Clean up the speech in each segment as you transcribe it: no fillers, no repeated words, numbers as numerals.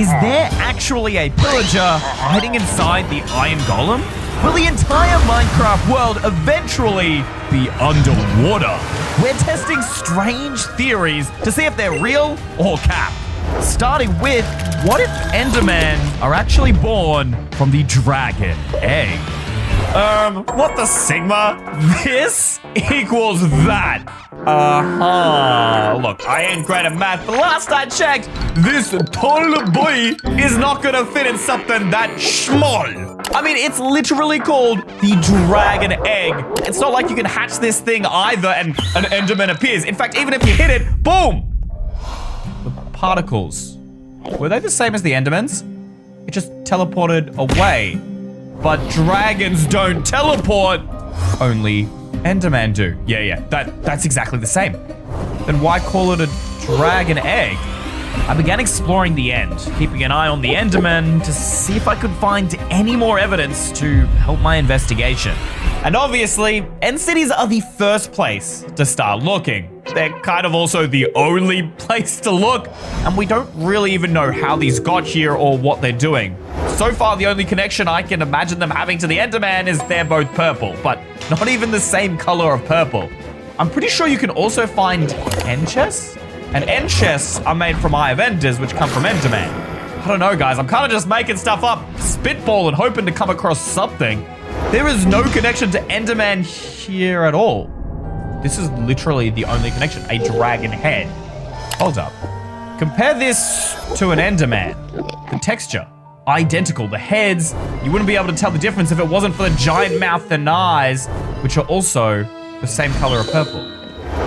Is there actually a pillager hiding inside the iron golem? Will the entire Minecraft world eventually be underwater? We're testing strange theories to see if they're real or cap. Starting with, what if Endermen are actually born from the dragon egg? What the Sigma? This equals that. Look, I ain't great at math, but last I checked, this tall boy is not gonna fit in something that small. I mean, it's literally called the dragon egg. It's not like you can hatch this thing either and an Enderman appears. In fact, even if you hit it, boom! The particles. Were they the same as the Endermans? It just teleported away. But dragons don't teleport. Only Enderman do. Yeah, that's exactly the same. Then why call it a dragon egg? I began exploring the end, keeping an eye on the Enderman to see if I could find any more evidence to help my investigation. And obviously, end cities are the first place to start looking. They're kind of also the only place to look, and we don't really even know how these got here or what they're doing. So far, the only connection I can imagine them having to the Enderman is they're both purple, but not even the same color of purple. I'm pretty sure you can also find end chests, and end chests are made from Eye of Enders, which come from Enderman. I don't know, guys. I'm kind of just making stuff up, spitballing, hoping to come across something. There is no connection to Enderman here at all. This is literally the only connection, a dragon head. Hold up. Compare this to an Enderman. The texture, identical. The heads, you wouldn't be able to tell the difference if it wasn't for the giant mouth and eyes, which are also the same color of purple.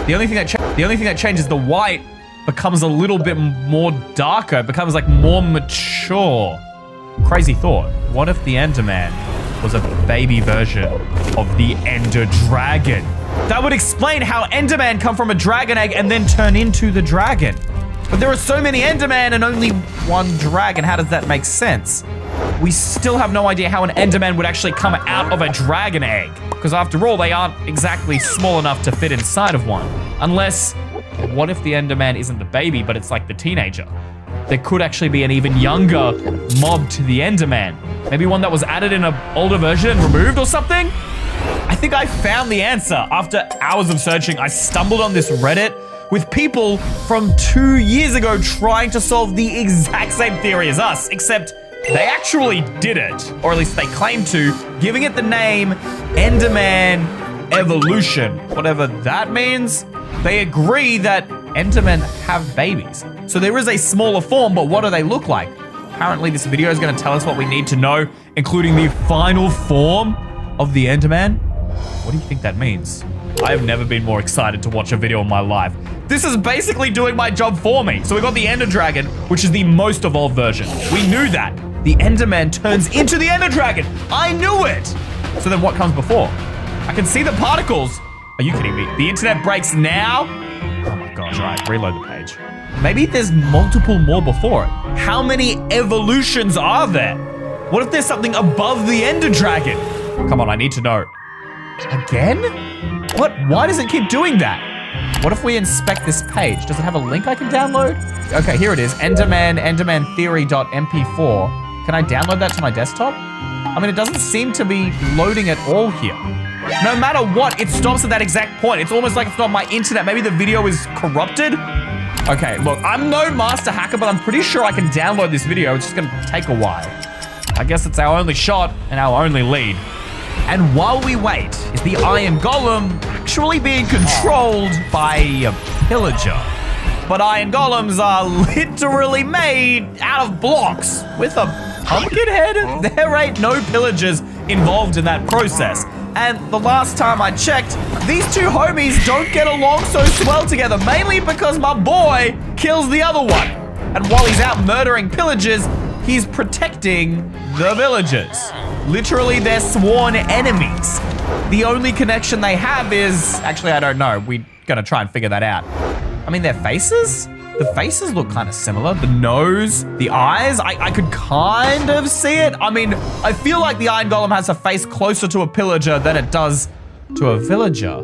The only thing that changes, the white becomes a little bit more darker. It becomes like more mature. Crazy thought. What if the Enderman was a baby version of the Ender Dragon? That would explain how Enderman come from a dragon egg and then turn into the dragon. But there are so many Enderman and only one dragon. How does that make sense? We still have no idea how an Enderman would actually come out of a dragon egg. Because after all, they aren't exactly small enough to fit inside of one. Unless, what if the Enderman isn't the baby, but it's like the teenager? There could actually be an even younger mob to the Enderman. Maybe one that was added in an older version and removed or something? I think I found the answer. After hours of searching, I stumbled on this Reddit with people from 2 years ago trying to solve the exact same theory as us, except they actually did it, or at least they claim to, giving it the name Enderman Evolution. Whatever that means, they agree that Endermen have babies. So there is a smaller form, but what do they look like? Apparently this video is going to tell us what we need to know, including the final form of the Enderman. What do you think that means? I have never been more excited to watch a video in my life. This is basically doing my job for me. So we got the Ender Dragon, which is the most evolved version. We knew that. The Enderman turns into the Ender Dragon. I knew it. So then what comes before? I can see the particles. Are you kidding me? The internet breaks now? Oh my gosh, all right, reload the page. Maybe there's multiple more before it. How many evolutions are there? What if there's something above the Ender Dragon? Come on, I need to know. Again? What? Why does it keep doing that? What if we inspect this page? Does it have a link I can download? Okay, here it is. endermantheory.mp4. Can I download that to my desktop? I mean, it doesn't seem to be loading at all here. No matter what, it stops at that exact point. It's almost like it's not my internet. Maybe the video is corrupted. Okay, look, I'm no master hacker, but I'm pretty sure I can download this video. It's just gonna take a while. I guess it's our only shot and our only lead. And while we wait, is the Iron Golem actually being controlled by a pillager? But Iron Golems are literally made out of blocks with a pumpkin head. There ain't no pillagers involved in that process. And the last time I checked, these two homies don't get along so swell together, mainly because my boy kills the other one. And while he's out murdering pillagers, he's protecting the villagers. Literally, they're sworn enemies. The only connection they have is... Actually, I don't know. We're gonna try and figure that out. I mean, their faces? The faces look kind of similar. The nose, the eyes, I could kind of see it. I mean, I feel like the Iron Golem has a face closer to a pillager than it does to a villager.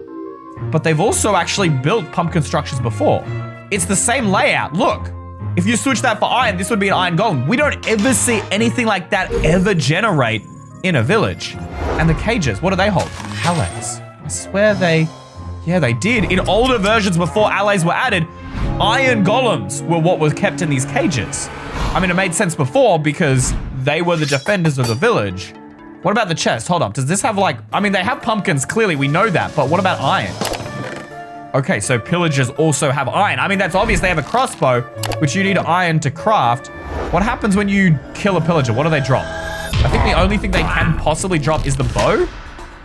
But they've also actually built pumpkin structures before. It's the same layout, look. If you switch that for iron, this would be an iron golem. We don't ever see anything like that ever generate in a village. And the cages, what do they hold? Allays. I swear they did. In older versions before allays were added, iron golems were what was kept in these cages. I mean, it made sense before because they were the defenders of the village. What about the chest? Hold up. Does this have like, I mean, they have pumpkins, clearly, we know that, but what about iron? Okay, so pillagers also have iron. I mean, that's obvious. They have a crossbow, which you need iron to craft. What happens when you kill a pillager? What do they drop? I think the only thing they can possibly drop is the bow.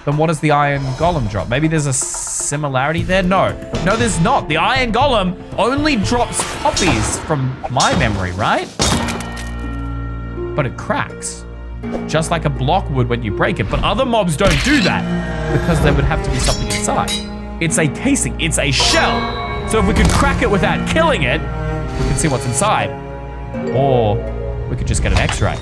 Then what does the iron golem drop? Maybe there's a similarity there? No, there's not. The iron golem only drops poppies from my memory, right? But it cracks. Just like a block would when you break it. But other mobs don't do that because there would have to be something inside. It's a casing, it's a shell. So if we could crack it without killing it, we can see what's inside. Or we could just get an x-ray.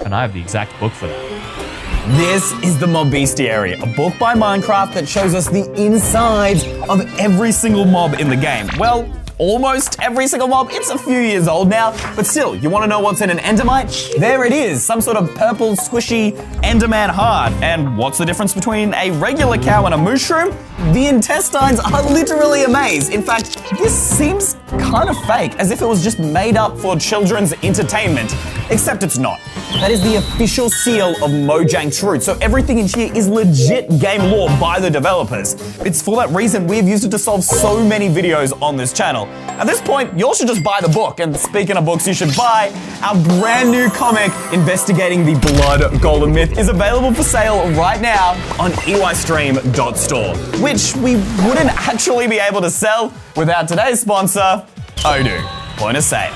And I have the exact book for that. This is the Mob Bestiary, a book by Minecraft that shows us the insides of every single mob in the game. Well, almost every single mob. It's a few years old now, but still, you want to know what's in an endermite? There it is, some sort of purple, squishy enderman heart. And what's the difference between a regular cow and a mushroom? The intestines are literally a maze. In fact, this seems kind of fake, as if it was just made up for children's entertainment, except it's not. That is the official seal of Mojang Truth, so everything in here is legit game lore by the developers. It's for that reason we've used it to solve so many videos on this channel. At this point, you all should just buy the book, and speaking of books, you should buy our brand new comic investigating the Blood Golem myth is available for sale right now on EYstream.store, which we wouldn't actually be able to sell without today's sponsor, Odoo. Point of sale.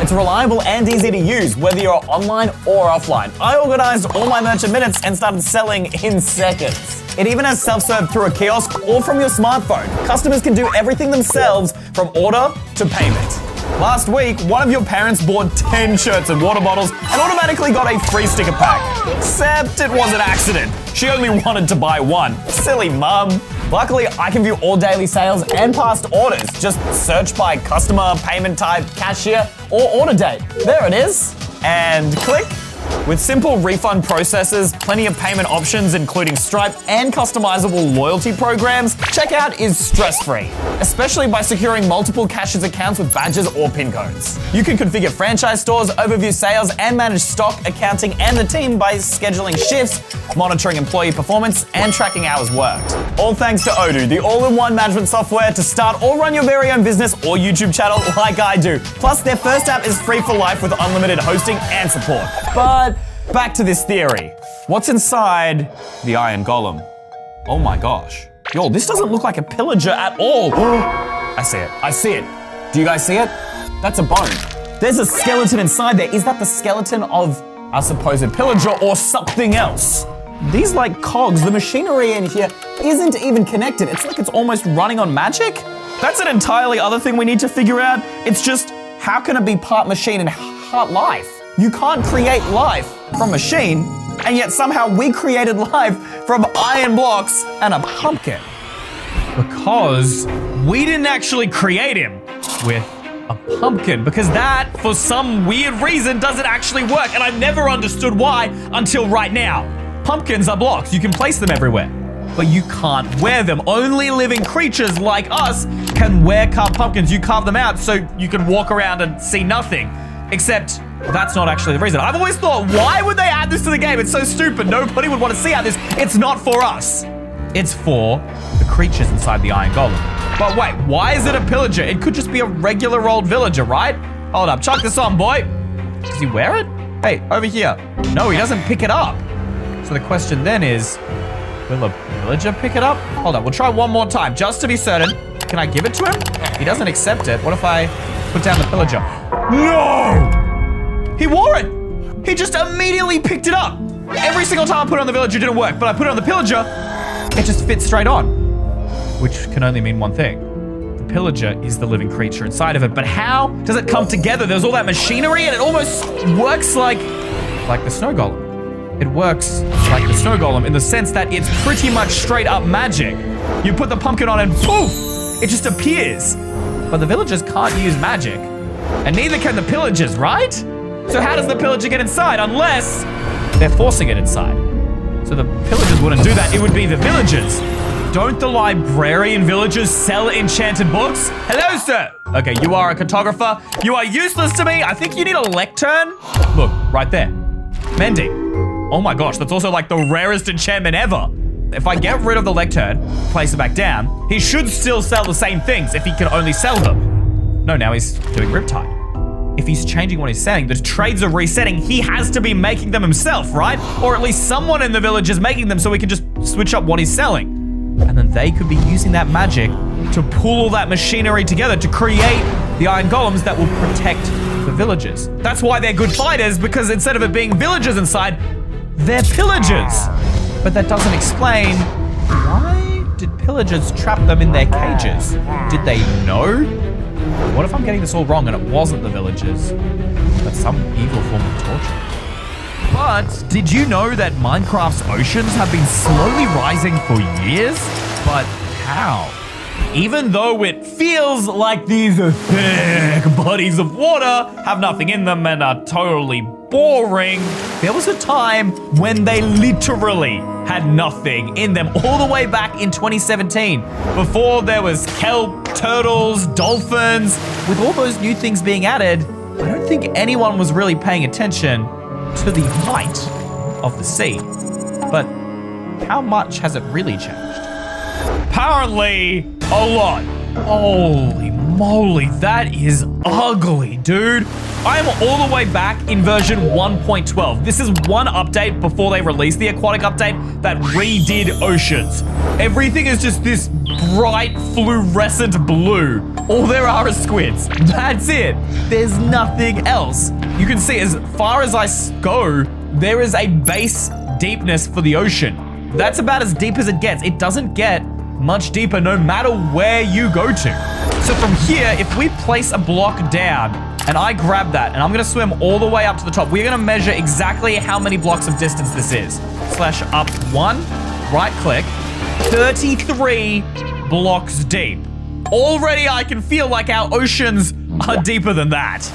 It's reliable and easy to use, whether you're online or offline. I organized all my merchant minutes and started selling in seconds. It even has self-serve through a kiosk or from your smartphone. Customers can do everything themselves from order to payment. Last week, one of your parents bought 10 shirts and water bottles and automatically got a free sticker pack. Except it was an accident. She only wanted to buy one. Silly mum. Luckily, I can view all daily sales and past orders. Just search by customer, payment type, cashier, or order date. There it is. And click. With simple refund processes, plenty of payment options including Stripe and customizable loyalty programs, checkout is stress-free, especially by securing multiple cashier's accounts with badges or PIN codes. You can configure franchise stores, overview sales, and manage stock, accounting, and the team by scheduling shifts, monitoring employee performance, and tracking hours worked. All thanks to Odoo, the all-in-one management software to start or run your very own business or YouTube channel like I do. Plus, their first app is free for life with unlimited hosting and support. But back to this theory. What's inside the Iron Golem? Oh my gosh. Yo, this doesn't look like a pillager at all. I see it. I see it. Do you guys see it? That's a bone. There's a skeleton inside there. Is that the skeleton of a supposed pillager or something else? These like cogs, the machinery in here isn't even connected. It's like it's almost running on magic. That's an entirely other thing we need to figure out. It's just, how can it be part machine and part life? You can't create life from machine, and yet somehow we created life from iron blocks and a pumpkin. Because we didn't actually create him with a pumpkin, because that, for some weird reason, doesn't actually work, and I've never understood why until right now. Pumpkins are blocks, you can place them everywhere, but you can't wear them. Only living creatures like us can wear carved pumpkins. You carve them out so you can walk around and see nothing, except that's not actually the reason. I've always thought, why would they add this to the game? It's so stupid. Nobody would want to see out this. It's not for us. It's for the creatures inside the Iron Golem. But wait, why is it a pillager? It could just be a regular old villager, right? Hold up, chuck this on, boy. Does he wear it? Hey, over here. No, he doesn't pick it up. So the question then is, will a villager pick it up? Hold on, we'll try one more time, just to be certain. Can I give it to him? He doesn't accept it. What if I put down the pillager? No! He wore it! He just immediately picked it up! Every single time I put it on the villager, it didn't work, but I put it on the pillager, it just fits straight on. Which can only mean one thing. The pillager is the living creature inside of it, but how does it come together? There's all that machinery and it almost works like the snow golem. It works like the snow golem in the sense that it's pretty much straight up magic. You put the pumpkin on and poof, it just appears. But the villagers can't use magic. And neither can the pillagers, right? So how does the pillager get inside unless they're forcing it inside? So the pillagers wouldn't do that. It would be the villagers. Don't the librarian villagers sell enchanted books? Hello, sir. Okay, you are a cartographer. You are useless to me. I think you need a lectern. Look, right there. Mending. Oh my gosh, that's also like the rarest enchantment ever. If I get rid of the lectern, place it back down, he should still sell the same things if he can only sell them. No, now he's doing Riptide. If he's changing what he's selling, the trades are resetting, he has to be making them himself, right? Or at least someone in the village is making them so we can just switch up what he's selling. And then they could be using that magic to pull all that machinery together to create the iron golems that will protect the villagers. That's why they're good fighters, because instead of it being villagers inside, they're pillagers. But that doesn't explain why did pillagers trap them in their cages? Did they know? What if I'm getting this all wrong and it wasn't the villagers, but some evil form of torture? But did you know that Minecraft's oceans have been slowly rising for years? But how? Even though it feels like these thick bodies of water have nothing in them and are totally boring, there was a time when they literally had nothing in them all the way back in 2017, before there was kelp, turtles, dolphins. With all those new things being added, I don't think anyone was really paying attention to the height of the sea. But how much has it really changed? Apparently, a lot. Holy moly, that is ugly, dude. I am all the way back in version 1.12. This is one update before they released the aquatic update that redid oceans. Everything is just this bright fluorescent blue. All there are is squids. That's it. There's nothing else. You can see as far as I go, there is a base deepness for the ocean. That's about as deep as it gets. It doesn't get much deeper no matter where you go to. So from here, if we place a block down and I grab that and I'm gonna swim all the way up to the top, we're gonna measure exactly how many blocks of distance this is. Slash up 1, right click, 33 blocks deep. Already I can feel like our oceans are deeper than that.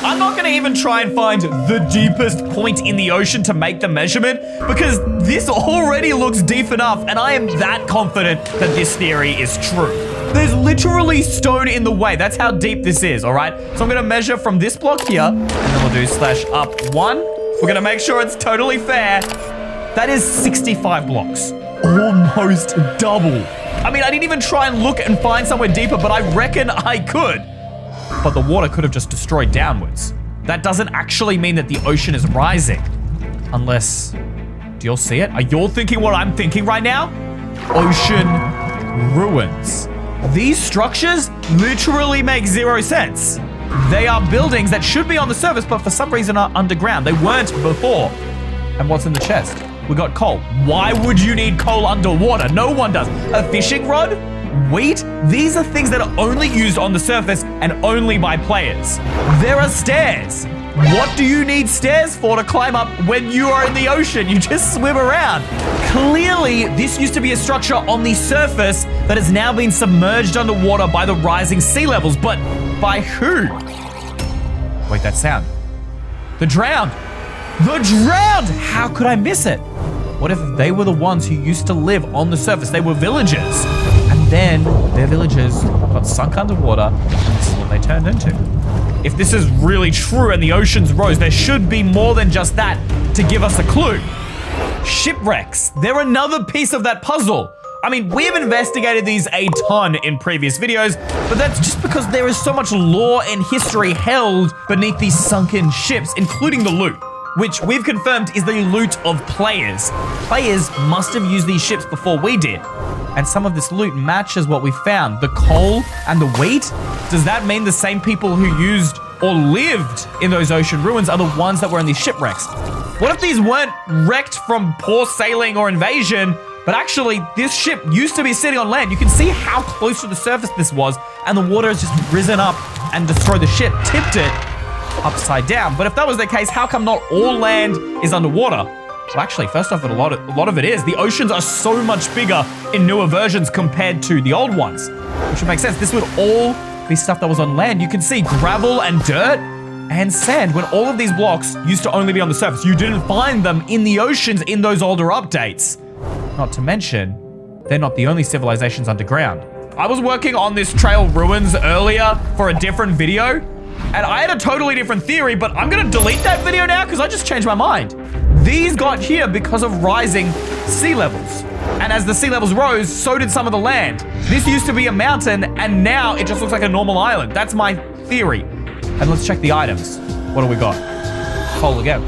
I'm not gonna even try and find the deepest point in the ocean to make the measurement, because this already looks deep enough and I am that confident that this theory is true. There's literally stone in the way. That's how deep this is, all right? So I'm gonna measure from this block here, and then we'll do slash up 1. We're gonna make sure it's totally fair. That is 65 blocks. Almost double. I mean, I didn't even try and look and find somewhere deeper, but I reckon I could. But the water could have just destroyed downwards. That doesn't actually mean that the ocean is rising. Unless, do you all see it? Are you all thinking what I'm thinking right now? Ocean ruins. These structures literally make zero sense. They are buildings that should be on the surface, but for some reason are underground. They weren't before. And what's in the chest? We got coal. Why would you need coal underwater? No one does. A fishing rod? Wheat? These are things that are only used on the surface and only by players. There are stairs. What do you need stairs for to climb up when you are in the ocean? You just swim around. Clearly, this used to be a structure on the surface that has now been submerged underwater by the rising sea levels. But by who? Wait, that sound. The drowned. The drowned! How could I miss it? What if they were the ones who used to live on the surface? They were villagers. And then their villages got sunk underwater, and this is what they turned into. If this is really true and the oceans rose, there should be more than just that to give us a clue. Shipwrecks. They're another piece of that puzzle. I mean, we've investigated these a ton in previous videos, but that's just because there is so much lore and history held beneath these sunken ships, including the loot, which we've confirmed is the loot of players. Players must have used these ships before we did. And some of this loot matches what we found. The coal and the wheat? Does that mean the same people who used or lived in those ocean ruins are the ones that were in these shipwrecks? What if these weren't wrecked from poor sailing or invasion, but actually this ship used to be sitting on land? You can see how close to the surface this was, and the water has just risen up and destroyed the ship, tipped it upside down. But if that was the case, how come not all land is underwater? Well, actually, first off, a lot of it is. The oceans are so much bigger in newer versions compared to the old ones, which would make sense. This would all be stuff that was on land. You can see gravel and dirt and sand when all of these blocks used to only be on the surface. You didn't find them in the oceans in those older updates. Not to mention, they're not the only civilizations underground. I was working on this trail ruins earlier for a different video, and I had a totally different theory, but I'm gonna delete that video now because I just changed my mind. These got here because of rising sea levels. And as the sea levels rose, so did some of the land. This used to be a mountain, and now it just looks like a normal island. That's my theory. And let's check the items. What do we got? Coal again.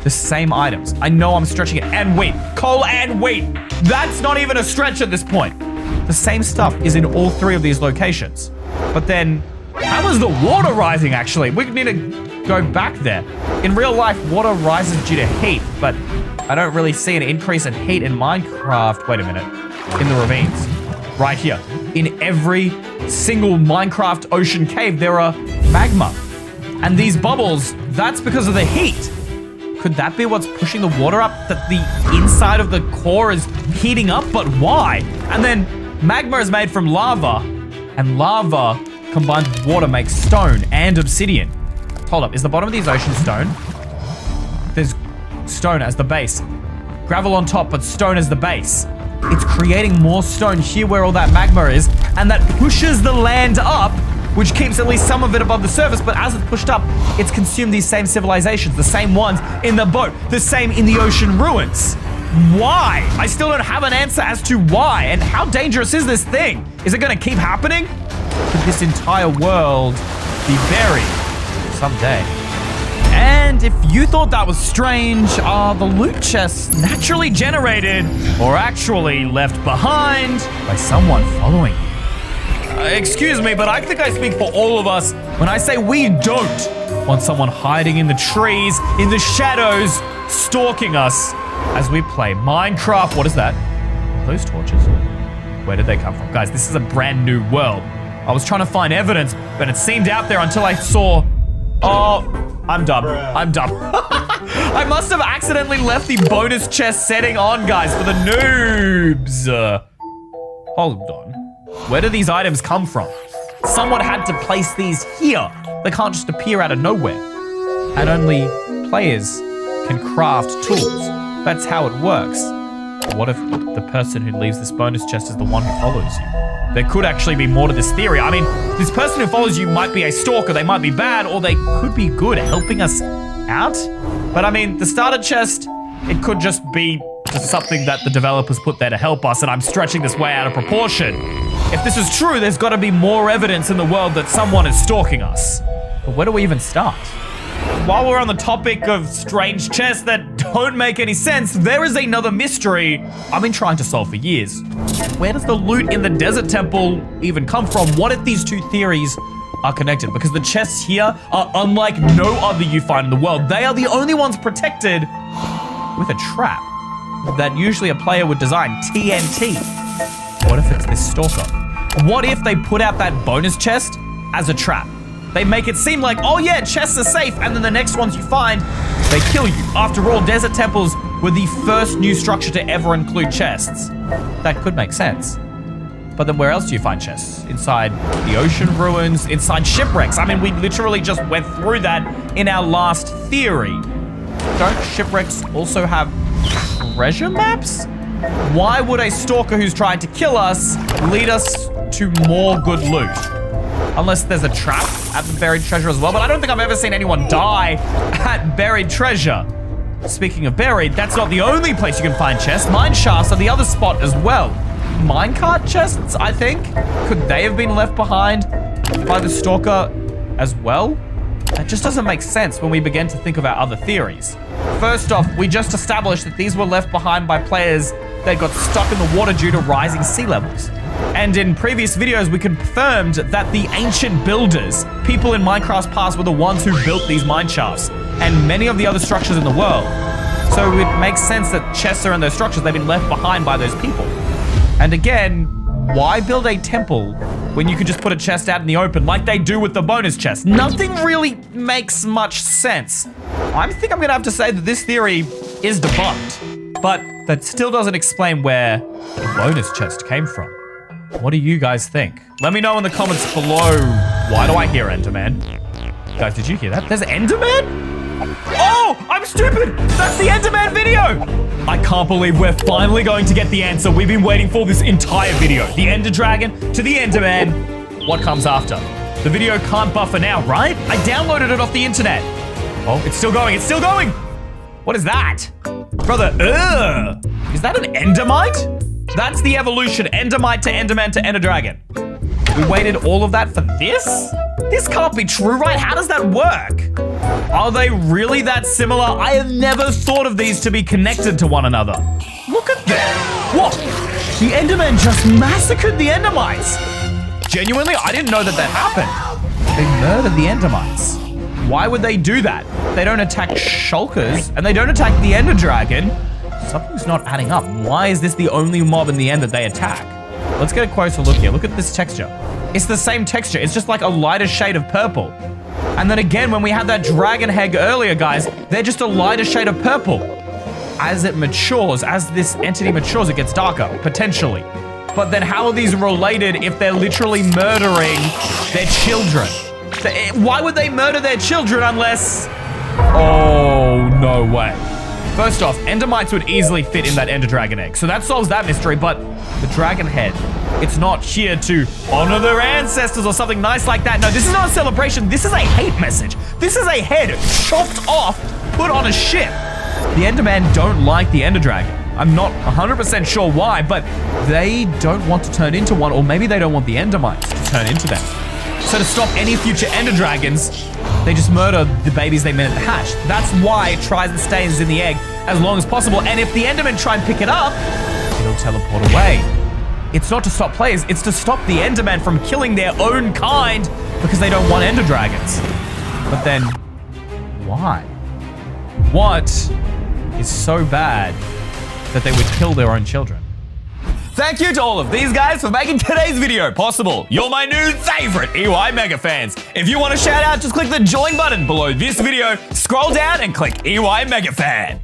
The same items. I know I'm stretching it. And wheat. Coal and wheat. That's not even a stretch at this point. The same stuff is in all three of these locations. But then, how is the water rising actually? We need to go back there. In real life, water rises due to heat, but I don't really see an increase in heat in Minecraft. Wait a minute. In the ravines. Right here. In every single Minecraft ocean cave, there are magma. And these bubbles, that's because of the heat. Could that be what's pushing the water up? That the inside of the core is heating up? But why? And then magma is made from lava, and lava combined with water makes stone and obsidian. Hold up, is the bottom of these oceans stone? There's stone as the base. Gravel on top, but stone as the base. It's creating more stone here where all that magma is, and that pushes the land up, which keeps at least some of it above the surface, but as it's pushed up, it's consumed these same civilizations, the same ones in the boat, the same in the ocean ruins. Why? I still don't have an answer as to why, and how dangerous is this thing? Is it gonna keep happening? Could this entire world be buried someday? And if you thought that was strange, are the loot chests naturally generated or actually left behind by someone following you? Excuse me, but I think I speak for all of us when I say we don't want someone hiding in the trees, in the shadows, stalking us as we play Minecraft. What is that? Those torches? Where did they come from? Guys, this is a brand new world. I was trying to find evidence, but it seemed out there until I saw... Oh, I'm dumb. I'm dumb. I must have accidentally left the bonus chest setting on, guys, for the noobs. Hold on. Where do these items come from? Someone had to place these here. They can't just appear out of nowhere. And only players can craft tools. That's how it works. What if the person who leaves this bonus chest is the one who follows you? There could actually be more to this theory. I mean, this person who follows you might be a stalker, they might be bad, or they could be good, helping us out. But I mean, the starter chest, it could just be just something that the developers put there to help us, and I'm stretching this way out of proportion. If this is true, there's got to be more evidence in the world that someone is stalking us. But where do we even start? While we're on the topic of strange chests that don't make any sense, there is another mystery I've been trying to solve for years. Where does the loot in the desert temple even come from? What if these two theories are connected? Because the chests here are unlike no other you find in the world. They are the only ones protected with a trap that usually a player would design, TNT. What if it's this stalker? What if they put out that bonus chest as a trap? They make it seem like, oh yeah, chests are safe, and then the next ones you find, they kill you. After all, desert temples were the first new structure to ever include chests. That could make sense. But then where else do you find chests? Inside the ocean ruins, inside shipwrecks. I mean, we literally just went through that in our last theory. Don't shipwrecks also have treasure maps? Why would a stalker who's trying to kill us lead us to more good loot? Unless there's a trap at the buried treasure as well, but I don't think I've ever seen anyone die at buried treasure. Speaking of buried, that's not the only place you can find chests. Mine shafts are the other spot as well. Minecart chests, I think? Could they have been left behind by the stalker as well? That just doesn't make sense when we begin to think about other theories. First off, we just established that these were left behind by players that got stuck in the water due to rising sea levels. And in previous videos, we confirmed that the ancient builders, people in Minecraft's past, were the ones who built these mine shafts and many of the other structures in the world. So it makes sense that chests are in those structures. They've been left behind by those people. And again, why build a temple when you could just put a chest out in the open like they do with the bonus chest? Nothing really makes much sense. I think I'm gonna have to say that this theory is debunked, but that still doesn't explain where the bonus chest came from. What do you guys think? Let me know in the comments below. Why do I hear Enderman? Guys, did you hear that? There's Enderman? Oh, I'm stupid. That's the Enderman video. I can't believe we're finally going to get the answer we've been waiting for this entire video. The Ender Dragon to the Enderman. What comes after? The video can't buffer now, right? I downloaded it off the internet. Oh, it's still going. It's still going. What is that? Brother, is that an Endermite? That's the evolution. Endermite to Enderman to Ender Dragon. We waited all of that for this? This can't be true, right? How does that work? Are they really that similar? I have never thought of these to be connected to one another. Look at that. What? The Enderman just massacred the Endermites. Genuinely, I didn't know that happened. They murdered the Endermites. Why would they do that? They don't attack shulkers, and they don't attack the Ender Dragon. Something's not adding up. Why is this the only mob in the end that they attack? Let's get a closer look here. Look at this texture. It's the same texture. It's just like a lighter shade of purple. And then again, when we had that dragon egg earlier, guys, they're just a lighter shade of purple. As it matures, as this entity matures, it gets darker, potentially. But then how are these related if they're literally murdering their children? Why would they murder their children unless... Oh, no way. First off, Endermites would easily fit in that Ender Dragon egg, so that solves that mystery, but the dragon head, it's not here to honor their ancestors or something nice like that. No, this is not a celebration. This is a hate message. This is a head chopped off, put on a ship. The Endermen don't like the Ender Dragon. I'm not 100% sure why, but they don't want to turn into one, or maybe they don't want the Endermites to turn into them. So to stop any future Ender Dragons, they just murder the babies they meant to hatch. That's why it tries and stays in the egg as long as possible. And if the Endermen try and pick it up, it'll teleport away. It's not to stop players, it's to stop the Enderman from killing their own kind because they don't want Ender Dragons. But then, why? What is so bad that they would kill their own children? Thank you to all of these guys for making today's video possible. You're my new favorite EY Mega fans. If you want a shout out, just click the join button below this video, scroll down and click EY Mega Fan.